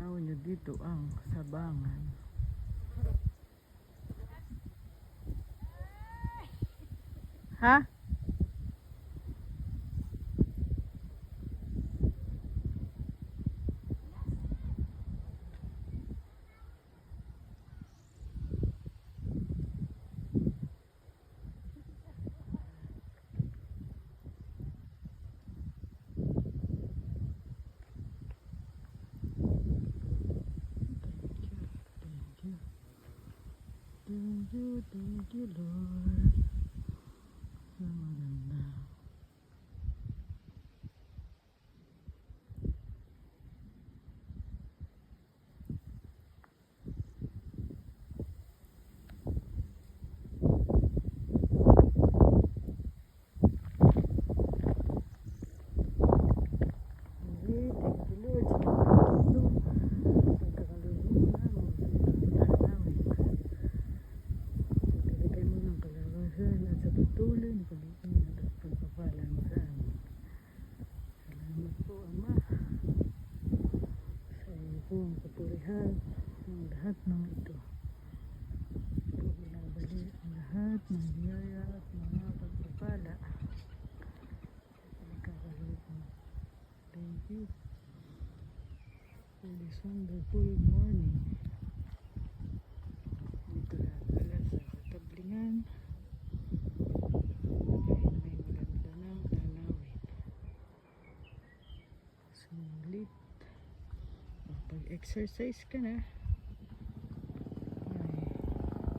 Tanaw nyo dito ang sabangan. Ha? Thank you, Lord. Sa maganda. Patuloy na pag-iingat at pagpapala mo sa amin. Salamat po, Ama, sa iyo pong kapurihan ng lahat ng ito. Po binabalik ang lahat ng biyaya at mga pagpapala sa pagkakaroon mo. Thank you for this wonderful morning. Dito nakala sa Katablingan. Pag-exercise ka na, ay,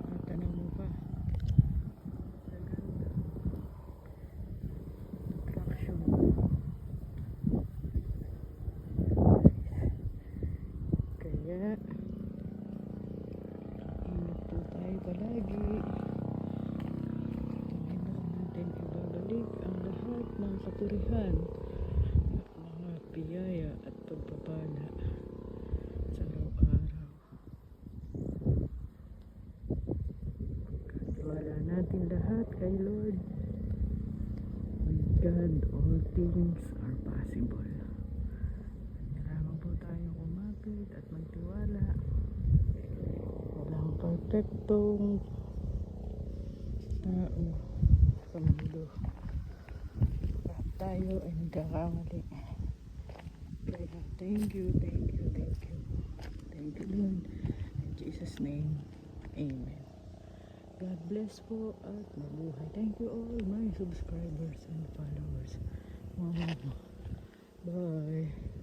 natanaw mo pa. Ganda. Attraction. Kaya, ingat po tayo palagi. Panginoon natin ibabalik ang lahat ng kapurihan at mga biyaya at pagpapala sa araw-araw. Pagkatiwala natin lahat kay Lord. With God, all things are possible. Kailangan po tayong umapit at magtiwala. Walang perfectong tao sa mundo. At tayo ay nagkakamali. Kaya thank you, thank you, thank you. Thank you, Lord. In Jesus' name, amen. God bless po at mabuhay. Thank you all my subscribers and followers. Bye.